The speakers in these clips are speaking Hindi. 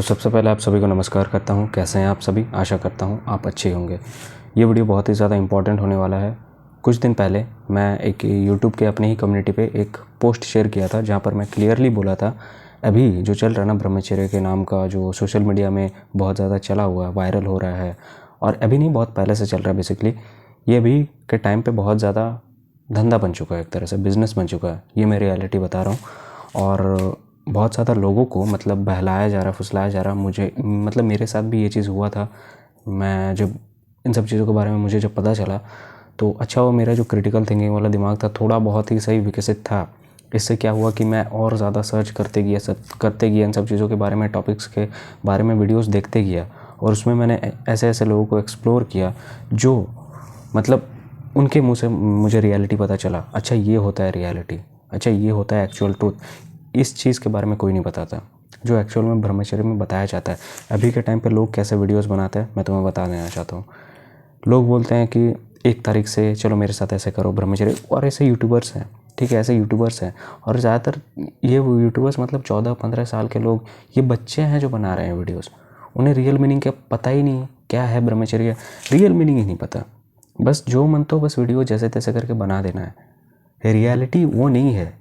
तो सबसे पहले आप सभी को नमस्कार करता हूँ। कैसे हैं आप सभी? आशा करता हूँ आप अच्छे होंगे। ये वीडियो बहुत ही ज़्यादा इंपॉर्टेंट होने वाला है। कुछ दिन पहले मैं एक यूट्यूब के अपने ही कम्युनिटी पे एक पोस्ट शेयर किया था, जहाँ पर मैं क्लियरली बोला था अभी जो चल रहा है ना, ब्रह्मचर्य के नाम का जो सोशल मीडिया में बहुत ज़्यादा चला हुआ है, वायरल हो रहा है, और अभी नहीं बहुत पहले से चल रहा है। बेसिकली ये अभी के टाइम पर बहुत ज़्यादा धंधा बन चुका है, एक तरह से बिज़नेस बन चुका है। ये मैं रियलिटी बता रहा हूँ। और बहुत ज़्यादा लोगों को मतलब बहलाया जा रहा, फुसलाया जा रहा। मुझे मतलब मेरे साथ भी ये चीज़ हुआ था। मैं जब इन सब चीज़ों के बारे में मुझे जब पता चला तो अच्छा हुआ, मेरा जो क्रिटिकल थिंकिंग वाला दिमाग था थोड़ा बहुत ही सही विकसित था। इससे क्या हुआ कि मैं और ज़्यादा सर्च करते गया इन सब चीज़ों के बारे में, टॉपिक्स के बारे में वीडियोस देखते गया, और उसमें मैंने ऐसे ऐसे लोगों को एक्सप्लोर किया जो मतलब उनके मुँह से मुझे रियलिटी पता चला। अच्छा ये होता है रियलिटी, अच्छा ये होता है एक्चुअल ट्रूथ। इस चीज़ के बारे में कोई नहीं बताता जो एक्चुअल में ब्रह्मचर्य में बताया जाता है। अभी के टाइम पे लोग कैसे वीडियोस बनाते हैं मैं तुम्हें बता देना चाहता हूँ। लोग बोलते हैं कि 1 तारीख से चलो मेरे साथ ऐसे करो ब्रह्मचर्य, और ऐसे यूट्यूबर्स हैं, ठीक है, ऐसे यूट्यूबर्स हैं। और ज़्यादातर ये यूट्यूबर्स मतलब 14-15 साल के लोग, ये बच्चे हैं जो बना रहे हैं वीडियोज़। उन्हें रियल मीनिंग का पता ही नहीं, क्या है ब्रह्मचर्य, रियल मीनिंग ही नहीं पता। बस जो मन तो बस वीडियो जैसे तैसे करके बना देना है। रियलिटी वो नहीं है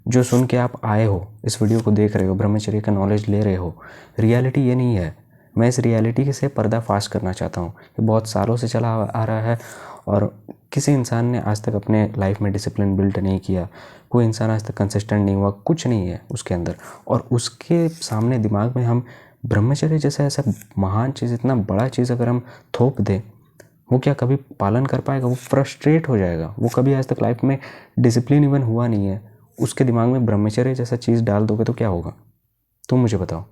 जो सुन के आप आए हो, इस वीडियो को देख रहे हो, ब्रह्मचर्य का नॉलेज ले रहे हो। रियलिटी ये नहीं है। मैं इस रियलिटी से पर्दाफाश करना चाहता हूँ। ये बहुत सालों से चला आ रहा है और किसी इंसान ने आज तक अपने लाइफ में डिसिप्लिन बिल्ड नहीं किया। कोई इंसान आज तक कंसिस्टेंट नहीं हुआ, कुछ नहीं है उसके अंदर। और उसके सामने दिमाग में हम ब्रह्मचर्य जैसा ऐसा महान चीज़, इतना बड़ा चीज़ अगर हम थोप दें, वो क्या कभी पालन कर पाएगा? वो फ्रस्ट्रेट हो जाएगा। वो कभी आज तक लाइफ में डिसिप्लिन इवन हुआ नहीं है, उसके दिमाग में ब्रह्मचर्य जैसा चीज़ डाल दोगे तो क्या होगा? तुम मुझे बताओ।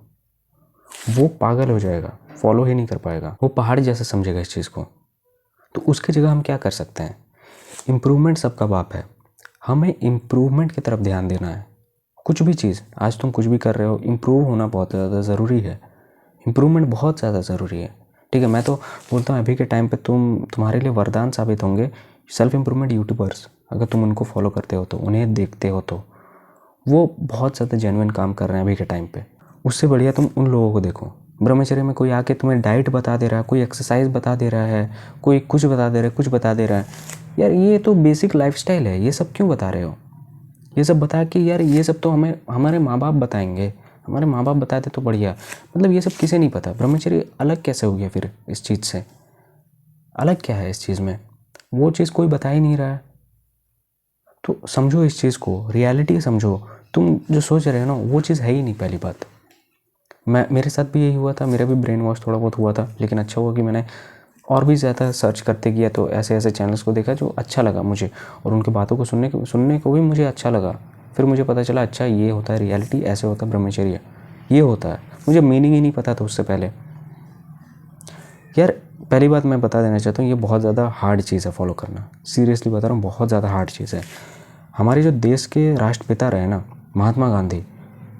वो पागल हो जाएगा, फॉलो ही नहीं कर पाएगा, वो पहाड़ जैसा समझेगा इस चीज़ को। तो उसकी जगह हम क्या कर सकते हैं? इम्प्रूवमेंट सबका बाप है। हमें इम्प्रूवमेंट की तरफ ध्यान देना है। कुछ भी चीज़, आज तुम कुछ भी कर रहे हो, इम्प्रूव होना बहुत ज़्यादा ज़रूरी है। इम्प्रूवमेंट बहुत ज़्यादा ज़रूरी है, ठीक है। मैं तो बोलता हूँ अभी के टाइम पे तुम्हारे लिए वरदान साबित होंगे सेल्फ इम्प्रूवमेंट यूट्यूबर्स। अगर तुम उनको फॉलो करते हो तो, उन्हें देखते हो तो, वो बहुत ज़्यादा जेन्युइन काम कर रहे हैं अभी के टाइम पे। उससे बढ़िया तुम उन लोगों को देखो। ब्रह्मचर्य में कोई आके तुम्हें डाइट बता दे रहा है, कोई एक्सरसाइज बता दे रहा है, कोई कुछ बता दे रहा है, कुछ बता दे रहा है। यार ये तो बेसिक लाइफस्टाइल है, ये सब क्यों बता रहे हो? ये सब बता के यार, ये सब तो हमें हमारे माँ बाप बताएंगे, हमारे माँ बाप बताते तो बढ़िया। मतलब ये सब किसे नहीं पता। ब्रह्मचर्य अलग कैसे हो गया फिर इस चीज़ से? अलग क्या है इस चीज़ में? वो चीज़ कोई बता ही नहीं रहा है। तो समझो इस चीज़ को, रियलिटी समझो। तुम जो सोच रहे हो ना, वो चीज़ है ही नहीं। पहली बात, मेरे साथ भी यही हुआ था, मेरा भी ब्रेन वॉश थोड़ा बहुत हुआ था। लेकिन अच्छा हुआ कि मैंने और भी ज़्यादा सर्च करते गया तो ऐसे ऐसे चैनल्स को देखा जो अच्छा लगा मुझे, और उनकी बातों को सुनने को भी मुझे अच्छा लगा। फिर मुझे पता चला अच्छा ये होता है रियलिटी, ऐसे होता है ब्रह्मचर्य, ये होता है। मुझे मीनिंग ही नहीं पता था उससे पहले। यार पहली बात मैं बता देना चाहता हूँ, ये बहुत ज़्यादा हार्ड चीज़ है फॉलो करना। सीरियसली बता रहा हूँ, बहुत ज़्यादा हार्ड चीज़ है। हमारे जो देश के राष्ट्रपिता रहे ना, महात्मा गांधी,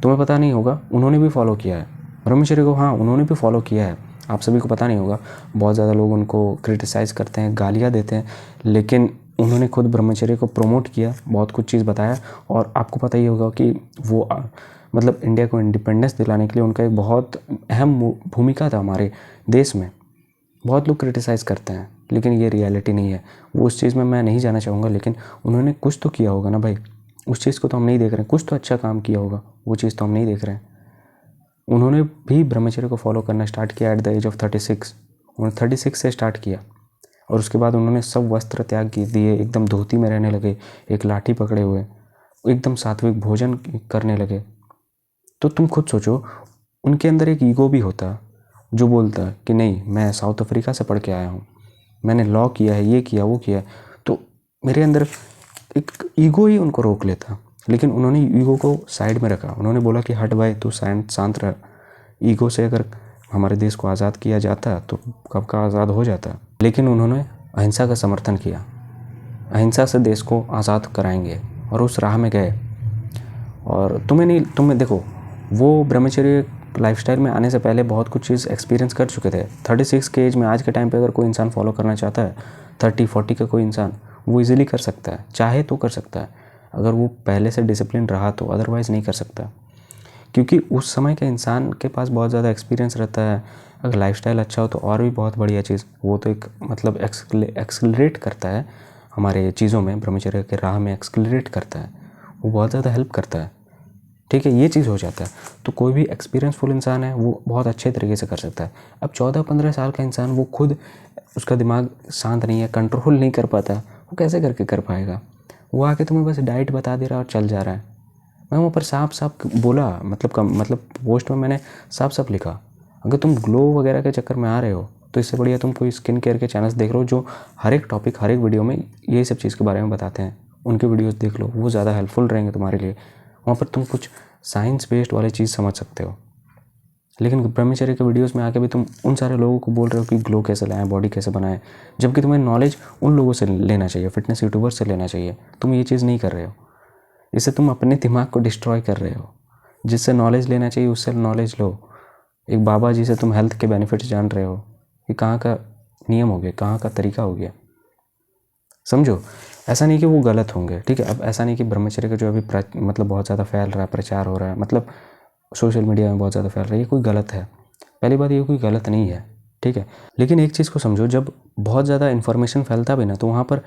तुम्हें पता नहीं होगा, उन्होंने भी फॉलो किया है ब्रह्मचर्य को। हाँ, उन्होंने भी फॉलो किया है, आप सभी को पता नहीं होगा। बहुत ज़्यादा लोग उनको क्रिटिसाइज़ करते हैं, गालियाँ देते हैं, लेकिन उन्होंने खुद ब्रह्मचर्य को प्रमोट किया, बहुत कुछ चीज़ बताया। और आपको पता ही होगा कि वो मतलब इंडिया को इंडिपेंडेंस दिलाने के लिए उनका एक बहुत अहम भूमिका था हमारे देश में। बहुत लोग क्रिटिसाइज़ करते हैं, लेकिन ये रियलिटी नहीं है। वो उस चीज़ में मैं नहीं जाना चाहूँगा, लेकिन उन्होंने कुछ तो किया होगा ना भाई। उस चीज़ को तो हम नहीं देख रहे हैं, कुछ तो अच्छा काम किया होगा, वो चीज़ तो हम नहीं देख रहे हैं। उन्होंने भी ब्रह्मचर्य को फॉलो करना स्टार्ट किया एट द एज ऑफ 36। उन्होंने 36 से स्टार्ट किया, और उसके बाद उन्होंने सब वस्त्र त्याग दिए, एकदम धोती में रहने लगे, एक लाठी पकड़े हुए, एकदम सात्विक भोजन करने लगे। तो तुम खुद सोचो, उनके अंदर एक ईगो भी होता जो बोलता है कि नहीं, मैं साउथ अफ्रीका से पढ़ के आया हूँ, मैंने लॉ किया है, ये किया वो किया। तो मेरे अंदर एक ईगो ही उनको रोक लेता। लेकिन उन्होंने ईगो को साइड में रखा। उन्होंने बोला कि हट भाई, तू शांत रह। ईगो से अगर हमारे देश को आज़ाद किया जाता तो कब का आज़ाद हो जाता। लेकिन उन्होंने अहिंसा का समर्थन किया, अहिंसा से देश को आज़ाद कराएंगे, और उस राह में गए। और तुम्हें देखो, वो ब्रह्मचर्य लाइफस्टाइल में आने से पहले बहुत कुछ चीज़ एक्सपीरियंस कर चुके थे। 36 के एज में, आज के टाइम पे अगर कोई इंसान फॉलो करना चाहता है, 30-40 का कोई इंसान, वो इजीली कर सकता है, चाहे तो कर सकता है, अगर वो पहले से डिसिप्लिन रहा तो। अदरवाइज़ नहीं कर सकता, क्योंकि उस समय के इंसान के पास बहुत ज़्यादा एक्सपीरियंस रहता है। अगर लाइफस्टाइल अच्छा हो तो और भी बहुत बढ़िया चीज़, वो तो एक मतलब एक्सलरेट करता है हमारे चीज़ों में, ब्रह्मचर्य के राह में एक्सलरेट करता है, वो बहुत ज़्यादा हेल्प करता है। ठीक है, ये चीज़ हो जाता है। तो कोई भी एक्सपीरियंसफुल इंसान है वो बहुत अच्छे तरीके से कर सकता है। अब 14-15 साल का इंसान, वो खुद उसका दिमाग शांत नहीं है, कंट्रोल नहीं कर पाता, वो कैसे करके कर पाएगा? वो आके तुम्हें बस डाइट बता दे रहा है और चल जा रहा है। मैं वहाँ पर साफ साफ बोला, मतलब पोस्ट में मैंने साफ साफ लिखा, अगर तुम ग्लो वगैरह के चक्कर में आ रहे हो तो इससे बढ़िया तुम कोई स्किन केयर के चैनल्स देख लो जो हर एक टॉपिक, हर एक वीडियो में यही सब चीज़ के बारे में बताते हैं। उनके वीडियोस देख लो, वो ज़्यादा हेल्पफुल रहेंगे तुम्हारे लिए। वहाँ पर तुम कुछ साइंस बेस्ड वाली चीज़ समझ सकते हो। लेकिन ब्रह्मचर्य के वीडियोस में आके भी तुम उन सारे लोगों को बोल रहे हो कि ग्लो कैसे लाएं, बॉडी कैसे बनाएं, जबकि तुम्हें नॉलेज उन लोगों से लेना चाहिए, फिटनेस यूट्यूबर से लेना चाहिए। तुम ये चीज़ नहीं कर रहे हो। इससे तुम अपने दिमाग को डिस्ट्रॉय कर रहे हो। जिससे नॉलेज लेना चाहिए उससे नॉलेज लो। एक बाबा जी से तुम हेल्थ के बेनिफिट्स जान रहे हो, ये कहाँ का नियम हो गया, कहाँ का तरीका हो गया? समझो, ऐसा नहीं कि वो गलत होंगे, ठीक है। अब ऐसा नहीं कि ब्रह्मचर्य का जो अभी मतलब बहुत ज़्यादा फैल रहा है, प्रचार हो रहा है, मतलब सोशल मीडिया में बहुत ज़्यादा फैल रहा है, ये कोई गलत है। पहली बात, ये कोई गलत नहीं है, ठीक है। लेकिन एक चीज़ को समझो, जब बहुत ज़्यादा इन्फॉर्मेशन फैलता भी ना, तो वहाँ पर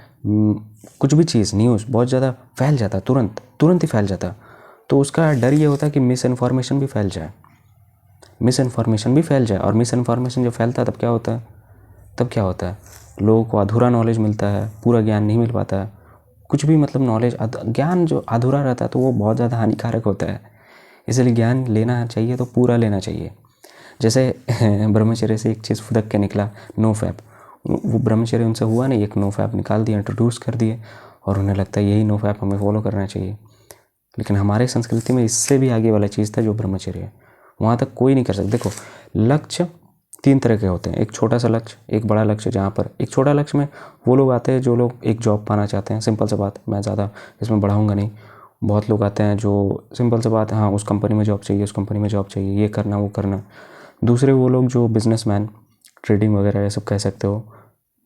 कुछ भी चीज़, न्यूज़ बहुत ज़्यादा फैल जाता, तुरंत ही फैल जाता। तो उसका डर ये होता है कि मिस इन्फॉर्मेशन भी फैल जाए, और मिस इन्फॉर्मेशन जब फैलता है तब क्या होता है? लोगों को अधूरा नॉलेज मिलता है, पूरा ज्ञान नहीं मिल पाता है। कुछ भी मतलब नॉलेज, ज्ञान जो अधूरा रहता है तो वो बहुत ज़्यादा हानिकारक होता है। इसलिए ज्ञान लेना चाहिए तो पूरा लेना चाहिए। जैसे ब्रह्मचर्य से एक चीज़ फुदक के निकला, नो फैप। वो ब्रह्मचर्य उनसे हुआ नहीं, एक नो फैप निकाल दिया, इंट्रोड्यूस कर दिए, और उन्हें लगता है यही नो फैप हमें फॉलो करना चाहिए। लेकिन हमारे संस्कृति में इससे भी आगे वाला चीज़ था जो ब्रह्मचर्य है, वहाँ तक कोई नहीं कर सकता। देखो, लक्ष्य 3 तरह के होते हैं, एक छोटा सा लक्ष्य, एक बड़ा लक्ष्य। जहाँ पर एक छोटा लक्ष्य में वो लोग आते हैं जो लोग एक जॉब पाना चाहते हैं, सिंपल सा बात, मैं ज़्यादा इसमें बढ़ाऊँगा नहीं। बहुत लोग आते हैं जो सिंपल सा बात है, हाँ उस कंपनी में जॉब चाहिए, उस कंपनी में जॉब चाहिए, ये करना वो करना। दूसरे वो लोग जो बिजनेसमैन, ट्रेडिंग वगैरह ये सब कह सकते हो,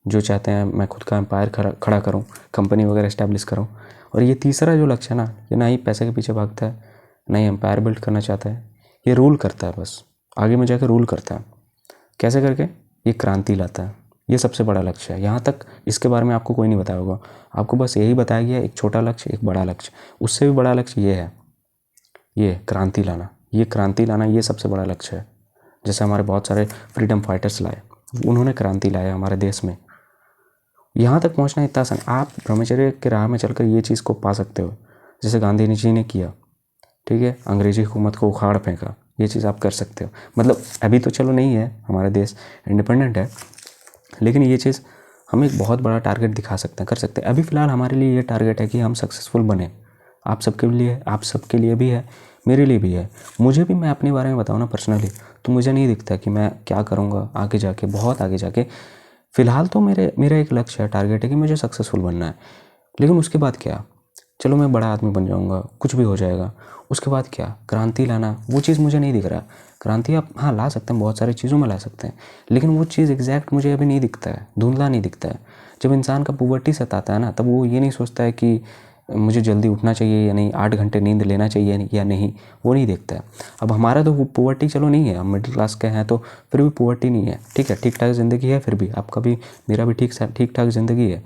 जो चाहते हैं मैं खुद का एम्पायर खड़ा करूं, कंपनी वगैरह इस्टेब्लिश करूं। और ये तीसरा जो लक्ष्य है ना, ये ना ही पैसे के पीछे भागता है, ना ही एम्पायर बिल्ड करना चाहता है, ये रूल करता है, बस आगे में जाकर रूल करता है। कैसे करके? ये क्रांति लाता है। ये सबसे बड़ा लक्ष्य है। यहाँ तक इसके बारे में आपको कोई नहीं बताया होगा, आपको बस यही बताया गया, एक छोटा लक्ष्य, एक बड़ा लक्ष्य। उससे भी बड़ा लक्ष्य ये है, ये क्रांति लाना, ये सबसे बड़ा लक्ष्य है। जैसे हमारे बहुत सारे फ्रीडम फाइटर्स लाए, उन्होंने क्रांति लाया हमारे देश में। यहाँ तक पहुँचना इतना आसान, आप ब्रह्मचर्य के राह में चलकर ये चीज़ को पा सकते हो, जैसे गांधी जी ने किया, ठीक है। अंग्रेजी हुकूमत को उखाड़ फेंका, ये चीज़ आप कर सकते हो। मतलब अभी तो चलो नहीं है, हमारा देश इंडिपेंडेंट है, लेकिन ये चीज़ हम एक बहुत बड़ा टारगेट दिखा सकते हैं, कर सकते हैं। अभी फ़िलहाल हमारे लिए ये टारगेट है कि हम सक्सेसफुल बने। आप सबके लिए भी है, मेरे लिए भी है। मुझे भी, मैं अपने बारे में बताऊँ ना पर्सनली, तो मुझे नहीं दिखता कि मैं क्या करूँगा आगे जाके, बहुत आगे जाके। फ़िलहाल तो मेरा एक लक्ष्य है, टारगेट है कि मुझे सक्सेसफुल बनना है। लेकिन उसके बाद क्या? चलो मैं बड़ा आदमी बन जाऊँगा, कुछ भी हो जाएगा, उसके बाद क्या? क्रांति लाना, वो चीज़ मुझे नहीं दिख रहा। क्रांति आप हाँ ला सकते हैं, बहुत सारी चीज़ों में ला सकते हैं, लेकिन वो चीज़ एग्जैक्ट मुझे अभी नहीं दिखता है, धुंधला नहीं दिखता है। जब इंसान का पुबर्टी सताता है ना, तब वो ये नहीं सोचता है कि मुझे जल्दी उठना चाहिए या नहीं, 8 घंटे नींद लेना चाहिए या नहीं, वो नहीं देखता है। अब हमारा तो पुबर्टी चलो नहीं है, हम मिडिल क्लास के हैं, तो फिर भी पुबर्टी नहीं है, ठीक है, ठीक ठाक ज़िंदगी है। फिर भी आपका भी, मेरा भी ठीक ठाक ज़िंदगी है।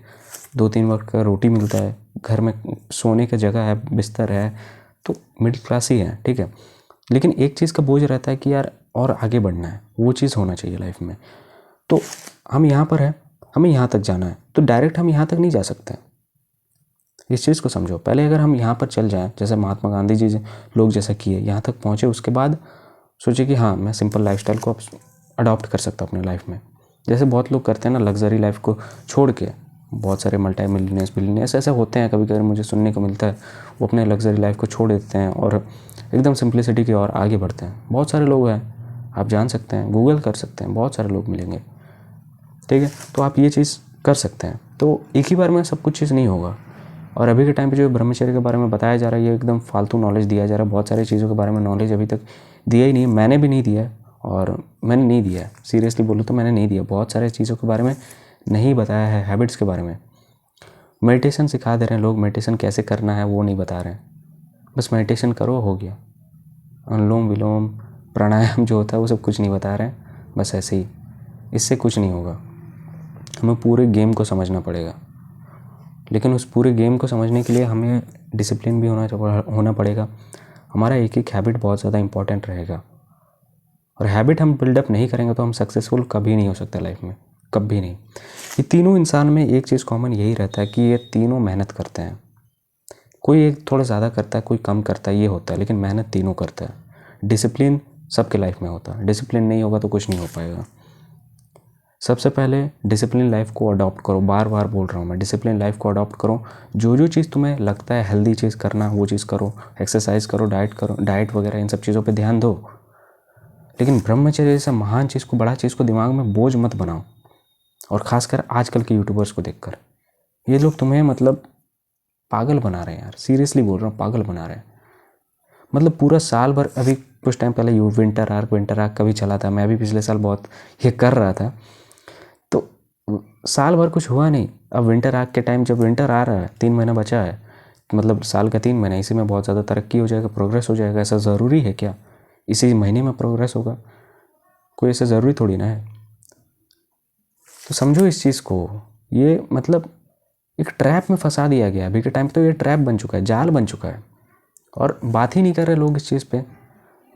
2-3 वक्त का रोटी मिलता है, घर में सोने की जगह है, बिस्तर है, तो मिडिल क्लास ही है, ठीक है। लेकिन एक चीज़ का बोझ रहता है कि यार और आगे बढ़ना है, वो चीज़ होना चाहिए लाइफ में। तो हम यहाँ पर हैं, हमें यहाँ तक जाना है, तो डायरेक्ट हम यहाँ तक नहीं जा सकते। इस चीज़ को समझो। पहले अगर हम यहाँ पर चल जाएं, जैसे महात्मा गांधी जी लोग जैसा किए, यहाँ तक पहुँचे, उसके बाद सोचे कि हाँ मैं सिंपल लाइफस्टाइल को अडॉप्ट कर सकता हूँ अपने लाइफ में। जैसे बहुत लोग करते हैं ना, लग्जरी लाइफ को छोड़ के, बहुत सारे मल्टी बिलियनियर्स ऐसे होते हैं, कभी कभी मुझे सुनने को मिलता है, वो अपने लग्जरी लाइफ को छोड़ देते हैं और एकदम सिंप्लिसिटी की ओर आगे बढ़ते हैं। बहुत सारे लोग हैं, आप जान सकते हैं, गूगल कर सकते हैं, बहुत सारे लोग मिलेंगे, ठीक है। तो आप ये चीज़ कर सकते हैं। तो एक ही बार में सब कुछ चीज़ नहीं होगा। और अभी के टाइम पे जो ब्रह्मचर्य के बारे में बताया जा रहा है, ये एकदम फालतू नॉलेज दिया जा रहा है। बहुत सारी चीज़ों के बारे में नॉलेज अभी तक दिया ही नहीं है, मैंने भी नहीं दिया है, और मैंने नहीं दिया है, सीरियसली बोलूँ तो मैंने नहीं दिया। बहुत सारे चीज़ों के बारे में नहीं बताया है, हैबिट्स के बारे में। मेडिटेशन सिखा दे रहे हैं लोग, मेडिटेशन कैसे करना है वो नहीं बता रहे हैं, बस मेडिटेशन करो, हो गया। अनुलोम विलोम प्राणायाम जो होता है वो सब कुछ नहीं बता रहे हैं, बस ऐसे ही। इससे कुछ नहीं होगा, हमें पूरे गेम को समझना पड़ेगा। लेकिन उस पूरे गेम को समझने के लिए हमें डिसिप्लिन भी होना पड़ेगा। हमारा एक एक हैबिट बहुत ज़्यादा इंपॉर्टेंट रहेगा, और हैबिट हम बिल्डअप नहीं करेंगे तो हम सक्सेसफुल कभी नहीं हो सकते लाइफ में, कभी नहीं। ये तीनों इंसान में एक चीज़ कॉमन यही रहता है कि ये तीनों मेहनत करते हैं। कोई एक थोड़ा ज़्यादा करता है, कोई कम करता है, ये होता है, लेकिन मेहनत तीनों करता है। डिसिप्लिन सबके लाइफ में होता है, डिसिप्लिन नहीं होगा तो कुछ नहीं हो पाएगा। सबसे पहले डिसिप्लिन लाइफ को अडॉप्ट करो, बार बार बोल रहा हूँ मैं, डिसिप्लिन लाइफ को अडॉप्ट करो। जो जो चीज़ तुम्हें लगता है हेल्दी चीज़ करना वो चीज़ करो, एक्सरसाइज करो, डाइट वगैरह इन सब चीज़ों पे ध्यान दो। लेकिन ब्रह्मचर्य जैसा महान चीज़ को, बड़ा चीज़ को दिमाग में बोझ मत बनाओ। और ख़ासकर आजकल के यूट्यूबर्स को देखकर, ये लोग तुम्हें मतलब पागल बना रहे हैं यार, सीरियसली बोल रहा हूँ, पागल बना रहे हैं। मतलब पूरा साल भर, अभी कुछ टाइम पहले विंटर आर्क कभी चला था, मैं भी पिछले साल बहुत ये कर रहा था, तो साल भर कुछ हुआ नहीं। अब विंटर आर्क के टाइम, जब विंटर आ रहा है, 3 महीना बचा है, मतलब साल का 3 महीना, इसी में बहुत ज़्यादा तरक्की हो जाएगा, प्रोग्रेस हो जाएगा। ऐसा ज़रूरी है क्या इसी महीने में प्रोग्रेस होगा? कोई ऐसा ज़रूरी थोड़ी ना है। तो समझो इस चीज़ को, ये मतलब एक ट्रैप में फंसा दिया गया। अभी के टाइम पे तो ये ट्रैप बन चुका है, जाल बन चुका है, और बात ही नहीं कर रहे लोग इस चीज़ पे।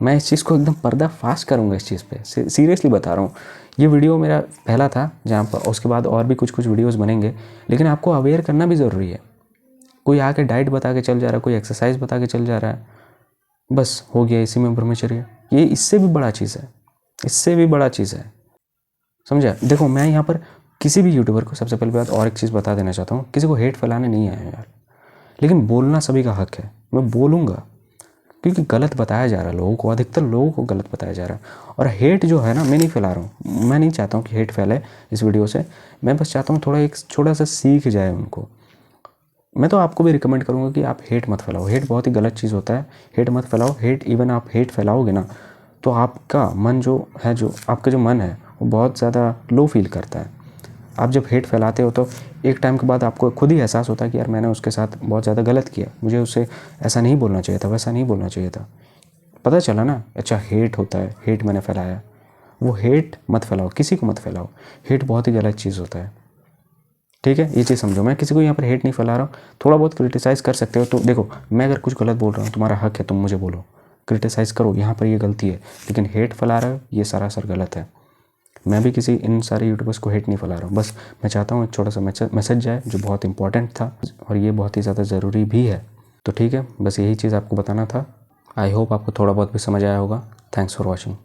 मैं इस चीज़ को एकदम पर्दाफाश करूँगा इस चीज़ पे, सीरियसली बता रहा हूँ। ये वीडियो मेरा पहला था जहाँ पर, उसके बाद और भी कुछ वीडियोज़ बनेंगे, लेकिन आपको अवेयर करना भी ज़रूरी है। कोई आके डाइट बता के चल जा रहा है, कोई एक्सरसाइज बता के चल जा रहा है, बस हो गया इसी में ब्रह्मचर्य। ये इससे भी बड़ा चीज़ है, इससे भी बड़ा चीज़ है, समझा? देखो, मैं यहाँ पर किसी भी यूट्यूबर को, सबसे पहले बात और एक चीज़ बता देना चाहता हूँ, किसी को हेट फैलाने नहीं आया यार, लेकिन बोलना सभी का हक है। मैं बोलूँगा क्योंकि गलत बताया जा रहा है लोगों को, अधिकतर लोगों को गलत बताया जा रहा है। और हेट जो है ना, मैं नहीं फैला रहा हूँ, मैं नहीं चाहता हूँ कि हेट फैले इस वीडियो से। मैं बस चाहता हूँ थोड़ा एक छोटा सा सीख जाए उनको। मैं तो आपको भी रिकमेंड करूँगा कि आप हेट मत फैलाओ, हेट बहुत ही गलत चीज़ होता है, हेट मत फैलाओ। हेट, इवन आप हेट फैलाओगे ना तो आपका मन जो है, जो आपका जो मन है वो बहुत ज़्यादा लो फील करता है। आप जब हेट फैलाते हो तो एक टाइम के बाद आपको खुद ही एहसास होता है कि यार मैंने उसके साथ बहुत ज़्यादा गलत किया, मुझे उससे ऐसा नहीं बोलना चाहिए था, वैसा नहीं बोलना चाहिए था। पता चला ना, अच्छा हेट होता है, हेट मैंने फैलाया। वो हेट मत फैलाओ, किसी को मत फैलाओ, हेट बहुत ही गलत चीज़ होता है, ठीक है? ये चीज़ समझो। मैं किसी को यहाँ पर हेट नहीं फैला रहा हूँ, थोड़ा बहुत क्रिटिसाइज़ कर सकते हो। तो देखो, मैं अगर कुछ गलत बोल रहा हूँ, तुम्हारा हक है, तुम मुझे बोलो, क्रिटिसाइज़ करो, यहाँ पर ये गलती है, लेकिन हेट फैला रहे हो ये सरासर गलत है। मैं भी किसी इन सारे यूट्यूबर्स को हेट नहीं फैला रहा हूँ, बस मैं चाहता हूँ एक छोटा सा मैसेज जाए जो बहुत इंपॉर्टेंट था, और ये बहुत ही ज़्यादा ज़रूरी भी है। तो ठीक है, बस यही चीज़ आपको बताना था। आई होप आपको थोड़ा बहुत भी समझ आया होगा। Thanks for watching.